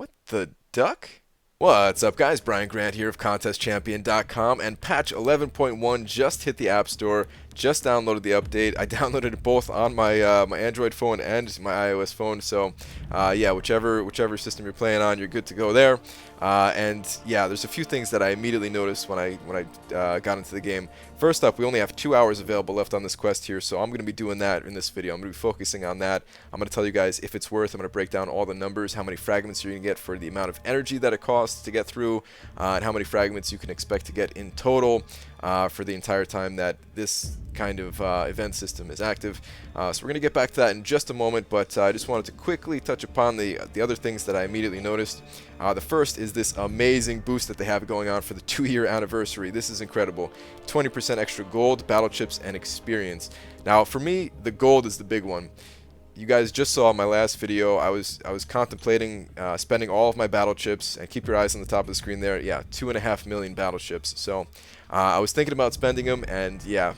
What the duck? What's up, guys? Brian Grant here of ContestChampion.com, and patch 11.1 just hit the App Store. Just downloaded the update. I downloaded it both on my Android phone and my iOS phone. So, yeah, whichever system you're playing on, you're good to go there. And yeah, there's a few things that I immediately noticed when I got into the game. First up, we only have 2 hours available left on this quest here, so I'm going to be doing that in this video. I'm going to be focusing on that. I'm going to tell you guys if it's worth. I'm going to break down all the numbers, how many fragments you're going to get for the amount of energy that it costs to get through, and how many fragments you can expect to get in total for the entire time that this kind of event system is active. So we're going to get back to that in just a moment, but I just wanted to quickly touch upon the other things that I immediately noticed. The first is this amazing boost that they have going on for the 2-year anniversary. This is incredible. 20% extra gold, battle chips, and experience. Now, for me, the gold is the big one. You guys just saw in my last video, I was contemplating spending all of my battle chips, and keep your eyes on the top of the screen there. Yeah, 2.5 million battle chips. So I was thinking about spending them, and yeah,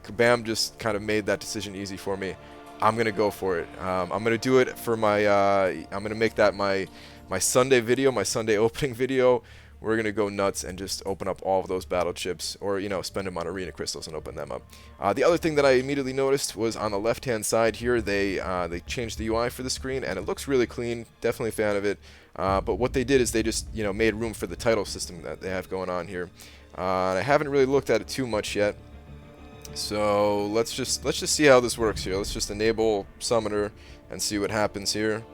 Kabam just kind of made that decision easy for me. I'm gonna go for it. I'm gonna do it for my. I'm gonna make that my Sunday video, my Sunday opening video. We're gonna go nuts and just open up all of those battle chips, or spend them on arena crystals and open them up. The other thing that I immediately noticed was on the left-hand side here, they changed the UI for the screen, and it looks really clean. Definitely a fan of it. But what they did is they just made room for the title system that they have going on here. And I haven't really looked at it too much yet. So let's just see how this works here. Let's just enable Summoner and see what happens here.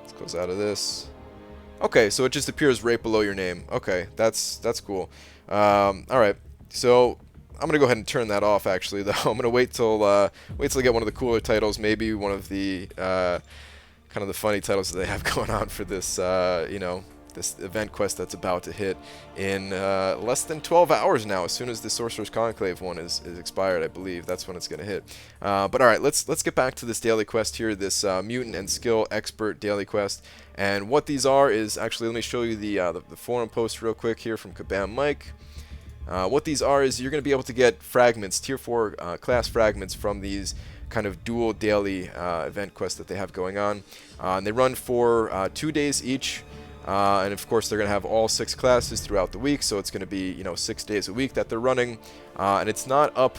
Let's close out of this. Okay, so it just appears right below your name. Okay, that's cool. All right, so I'm gonna go ahead and turn that off. Actually, though, I'm gonna wait till I get one of the cooler titles, maybe one of the kind of the funny titles that they have going on for this, this event quest that's about to hit in less than 12 hours now. As soon as the Sorcerer's Conclave one is expired, I believe that's when it's going to hit. But all right, let's get back to this daily quest here, this Mutant and Skill Expert daily quest. And what these are is actually, let me show you the forum post real quick here from Kabam Mike. What these are is you're going to be able to get fragments, tier 4 class fragments from these kind of dual daily event quests that they have going on. And they run for 2 days each. And of course, they're going to have all 6 classes throughout the week, so it's going to be 6 days a week that they're running. And it's not up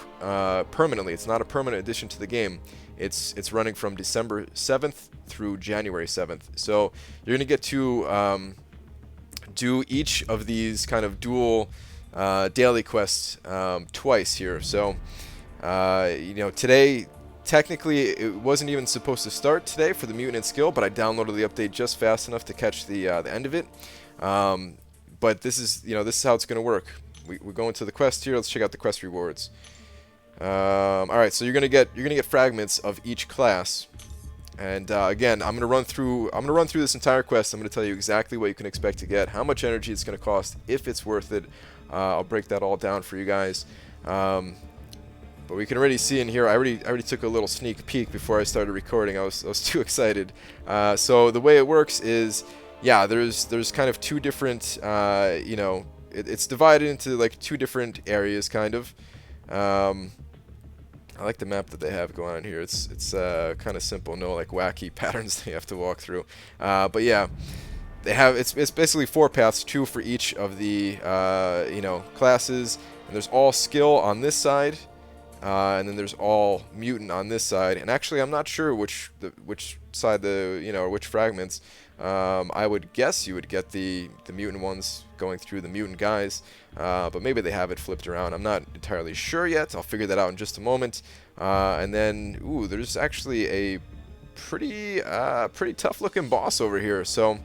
permanently. It's not a permanent addition to the game. It's running from December 7th through January 7th. So you're going to get to do each of these kind of dual daily quests twice here. So today, technically, it wasn't even supposed to start today for the Mutant and Skill, but I downloaded the update just fast enough to catch the end of it. But this is this is how it's going to work. We're going to the quest here. Let's check out the quest rewards. All right, so you're gonna get fragments of each class, and again, I'm gonna run through this entire quest. I'm gonna tell you exactly what you can expect to get, how much energy it's gonna cost, if it's worth it. I'll break that all down for you guys. But we can already see in here, I already took a little sneak peek before I started recording. I was too excited. So the way it works is, yeah, there's kind of two different, it's divided into like 2 different areas, kind of. I like the map that they have going on here. It's kind of simple, no like wacky patterns they have to walk through. But yeah, they have it's basically 4 paths, 2 for each of the classes, and there's all skill on this side. And then there's all mutant on this side, and actually I'm not sure which side or which fragments. I would guess you would get the mutant ones going through the mutant guys, but maybe they have it flipped around. I'm not entirely sure yet. I'll figure that out in just a moment. And then, ooh, there's actually a pretty tough looking boss over here. So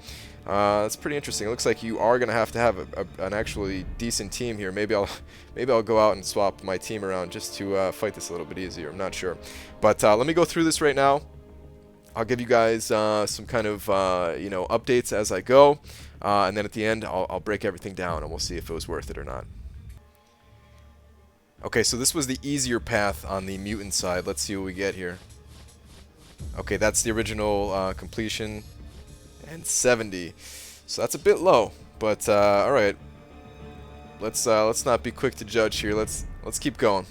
that's pretty interesting. It looks like you are gonna have to have an actually decent team here. Maybe I'll go out and swap my team around just to fight this a little bit easier. I'm not sure, but let me go through this right now. I'll give you guys some kind of updates as I go, and then at the end I'll break everything down and we'll see if it was worth it or not. Okay, so this was the easier path on the mutant side. Let's see what we get here. Okay, that's the original completion. And 70, so that's a bit low, but all right. Let's not be quick to judge here. Let's keep going.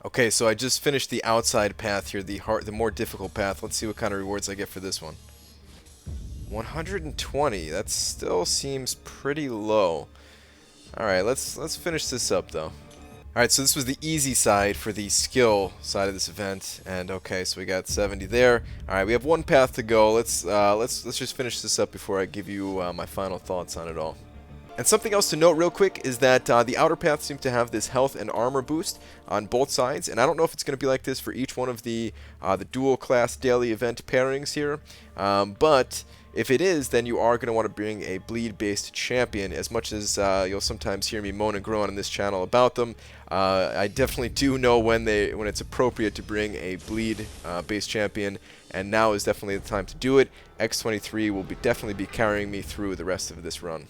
Okay, so I just finished the outside path here, the more difficult path. Let's see what kind of rewards I get for this one. 120. That still seems pretty low. All right, let's finish this up though. All right, so this was the easy side for the skill side of this event, and okay, so we got 70 there. All right, we have one path to go. Let's just finish this up before I give you my final thoughts on it all. And something else to note real quick is that the outer path seem to have this health and armor boost on both sides, and I don't know if it's going to be like this for each one of the dual class daily event pairings here, but if it is, then you are going to want to bring a bleed-based champion. As much as you'll sometimes hear me moan and groan on this channel about them, I definitely do know when it's appropriate to bring a bleed-based champion, and now is definitely the time to do it. X23 will definitely be carrying me through the rest of this run.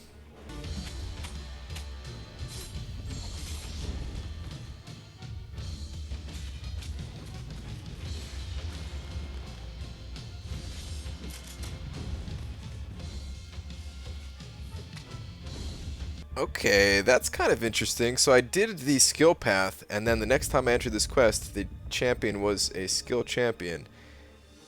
Okay, that's kind of interesting. So I did the skill path, and then the next time I entered this quest, the champion was a skill champion.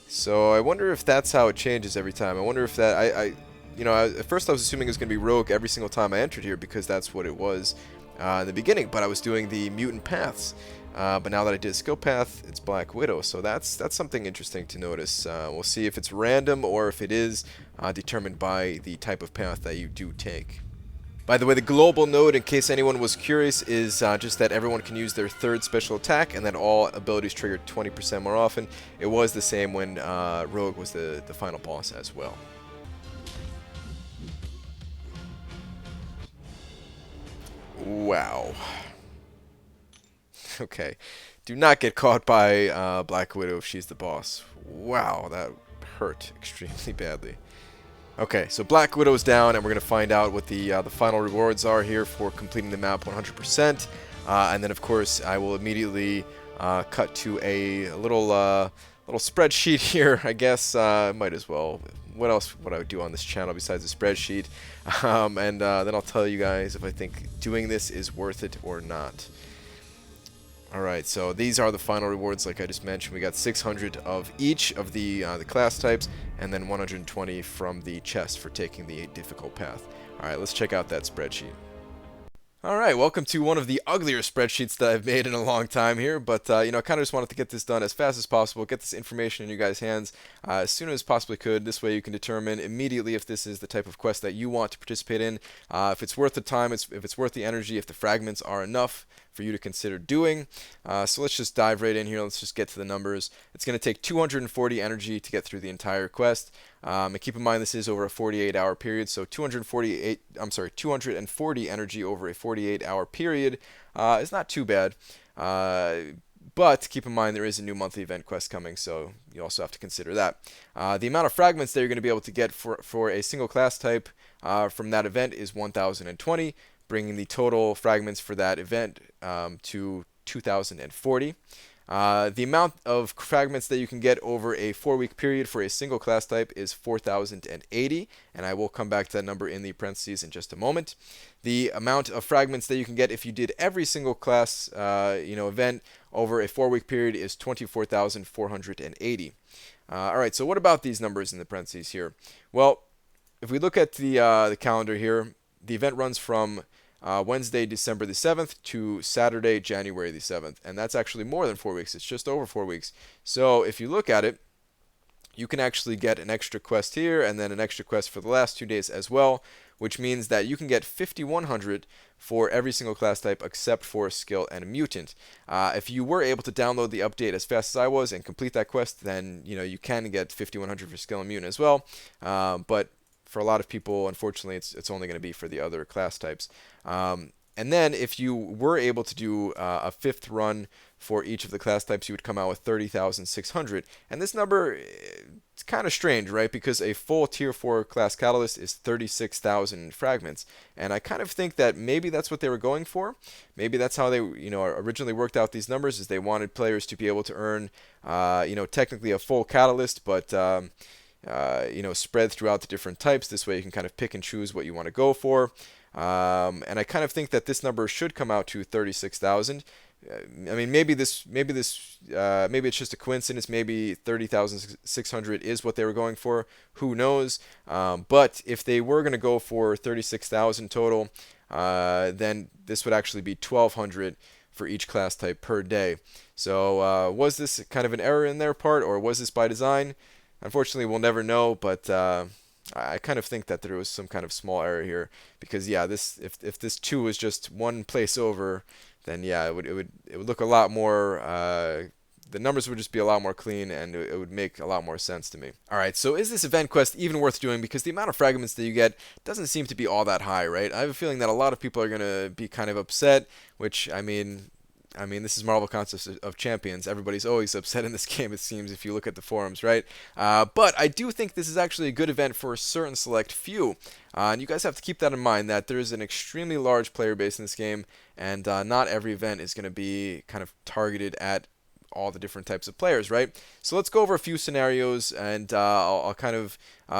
So I wonder if that's how it changes every time. I wonder if that at first I was assuming it was going to be rogue every single time I entered here because that's what it was in the beginning. But I was doing the mutant paths. But now that I did skill path, it's Black Widow. So that's something interesting to notice. We'll see if it's random or if it is determined by the type of path that you do take. By the way, the global note, in case anyone was curious, is just that everyone can use their third special attack and that all abilities trigger 20% more often. It was the same when Rogue was the final boss as well. Wow. Okay. Do not get caught by Black Widow if she's the boss. Wow, that hurt extremely badly. Okay, so Black Widow's down, and we're going to find out what the final rewards are here for completing the map 100%. And then, of course, I will immediately cut to a little spreadsheet here, I guess. Might as well. What else would I do on this channel besides a spreadsheet? Then I'll tell you guys if I think doing this is worth it or not. Alright, so these are the final rewards like I just mentioned. We got 600 of each of the class types, and then 120 from the chest for taking the difficult path. Alright, let's check out that spreadsheet. Alright, welcome to one of the uglier spreadsheets that I've made in a long time here, but I kind of just wanted to get this done as fast as possible, get this information in you guys' hands as soon as possibly could. This way you can determine immediately if this is the type of quest that you want to participate in, if it's worth the time, if it's worth the energy, if the fragments are enough for you to consider doing. So let's just dive right in here. Let's just get to the numbers. It's going to take 240 energy to get through the entire quest. And keep in mind this is over a 48-hour period, so 240 energy over a 48-hour period is not too bad. But keep in mind there is a new monthly event quest coming, so you also have to consider that. The amount of fragments that you're going to be able to get for a single class type from that event is 1,020, bringing the total fragments for that event to 2,040. The amount of fragments that you can get over a 4-week period for a single class type is 4,080, and I will come back to that number in the parentheses in just a moment. The amount of fragments that you can get if you did every single class event over a 4-week period is 24,480. All right, so what about these numbers in the parentheses here? Well, if we look at the calendar here, the event runs from Wednesday, December the 7th to Saturday, January the 7th. And that's actually more than 4 weeks. It's just over 4 weeks. So if you look at it, you can actually get an extra quest here and then an extra quest for the last 2 days as well, which means that you can get 5,100 for every single class type except for skill and mutant. If you were able to download the update as fast as I was and complete that quest, then you can get 5,100 for skill and mutant as well. But for a lot of people, unfortunately, it's only going to be for the other class types. And then if you were able to do a 5th run for each of the class types, you would come out with 30,600. And this number, it's kind of strange, right? Because a full Tier 4 class catalyst is 36,000 fragments. And I kind of think that maybe that's what they were going for. Maybe that's how they originally worked out these numbers, is they wanted players to be able to earn technically a full catalyst, but spread throughout the different types. This way you can kind of pick and choose what you want to go for. And I kind of think that this number should come out to 36,000 I mean, maybe it's just a coincidence. Maybe 30,600 is what they were going for. Who knows? But if they were going to go for 36,000 total, then this would actually be 1,200 for each class type per day. So was this kind of an error in their part, or was this by design? Unfortunately, we'll never know. But I kind of think that there was some kind of small error here, because yeah, this if this 2 was just one place over, then yeah, it would look a lot more. The numbers would just be a lot more clean, and it would make a lot more sense to me. All right, so is this event quest even worth doing? Because the amount of fragments that you get doesn't seem to be all that high, right? I have a feeling that a lot of people are gonna be kind of upset. Which I mean, this is Marvel Contest of Champions. Everybody's always upset in this game, it seems, if you look at the forums, right? But I do think this is actually a good event for a certain select few. And you guys have to keep that in mind, that there is an extremely large player base in this game, and not every event is going to be kind of targeted at all the different types of players, right? So let's go over a few scenarios, and I'll kind of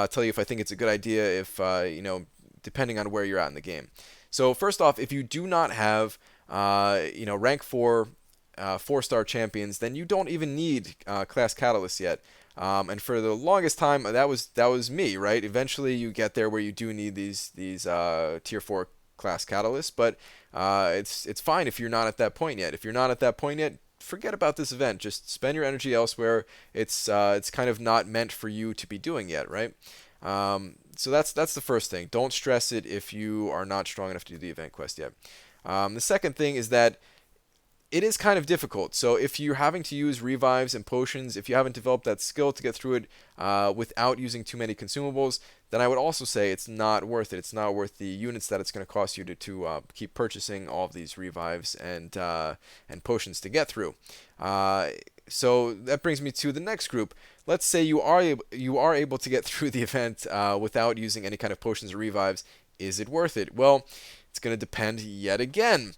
tell you if I think it's a good idea, if, depending on where you're at in the game. So first off, if you do not have rank 4 4-star champions, then you don't even need class catalysts yet. And for the longest time, that was me, right? Eventually, you get there where you do need these tier 4 class catalysts, but it's fine if you're not at that point yet. If you're not at that point yet, forget about this event. Just spend your energy elsewhere. It's kind of not meant for you to be doing yet, right? So that's the first thing. Don't stress it if you are not strong enough to do the event quest yet. The second thing is that it is kind of difficult. So if you're having to use revives and potions, if you haven't developed that skill to get through it without using too many consumables, then I would also say it's not worth it. It's not worth the units that it's going to cost you to keep purchasing all of these revives and potions to get through. So that brings me to the next group. Let's say you are able to get through the event without using any kind of potions or revives. Is it worth it? Well, it's going to depend yet again.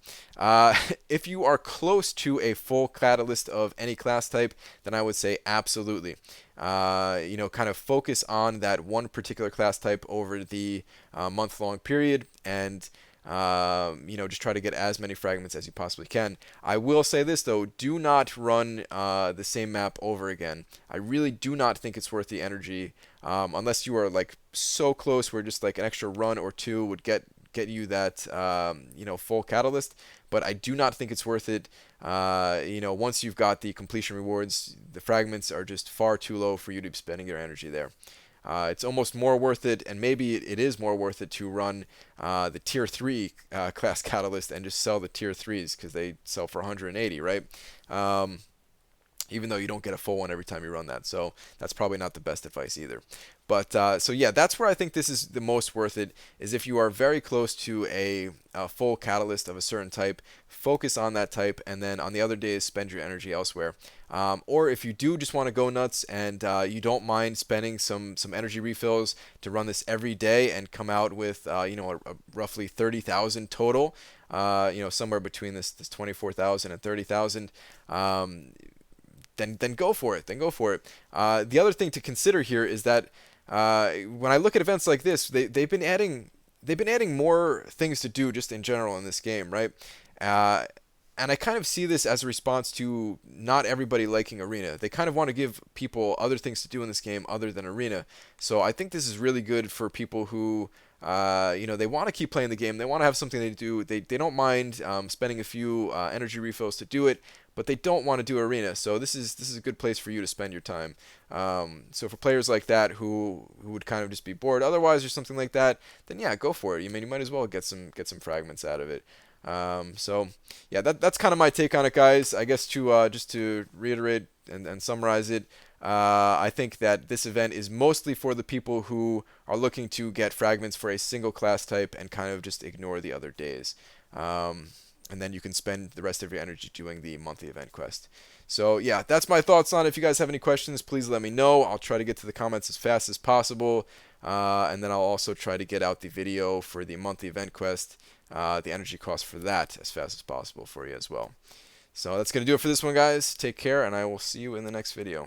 If you are close to a full catalyst of any class type, then I would say absolutely. Kind of focus on that one particular class type over the month-long period, and just try to get as many fragments as you possibly can. I will say this though: do not run the same map over again. I really do not think it's worth the energy, unless you are like so close where just like an extra run or two would get you that full catalyst. But I do not think it's worth it. Once you've got the completion rewards, the fragments are just far too low for you to be spending your energy there. It's almost more worth it, and maybe it is more worth it to run the tier 3 class catalyst and just sell the tier 3s, because they sell for 180, right? Even though you don't get a full one every time you run that. So that's probably not the best advice either. But so yeah, that's where I think this is the most worth it, is if you are very close to a full catalyst of a certain type, focus on that type, and then on the other days spend your energy elsewhere. Or if you do just want to go nuts and you don't mind spending some energy refills to run this every day and come out with a roughly 30,000 total, somewhere between this 24,000 and 30,000. Then go for it. The other thing to consider here is that when I look at events like this, they've been adding more things to do just in general in this game, right? And I kind of see this as a response to not everybody liking Arena. They kind of want to give people other things to do in this game other than Arena. So I think this is really good for people who, they want to keep playing the game. They want to have something to do. They don't mind spending a few energy refills to do it, but they don't want to do Arena. So this is a good place for you to spend your time. So for players like that who would kind of just be bored otherwise or something like that, then yeah, go for it. You might as well get some fragments out of it. So yeah, that's kind of my take on it, guys. I guess just to reiterate and summarize it, I think that this event is mostly for the people who are looking to get fragments for a single class type and kind of just ignore the other days. And then you can spend the rest of your energy doing the monthly event quest. So yeah, that's my thoughts on it. If you guys have any questions, please let me know. I'll try to get to the comments as fast as possible. And then I'll also try to get out the video for the monthly event quest, the energy cost for that, as fast as possible for you as well. So that's going to do it for this one, guys. Take care, and I will see you in the next video.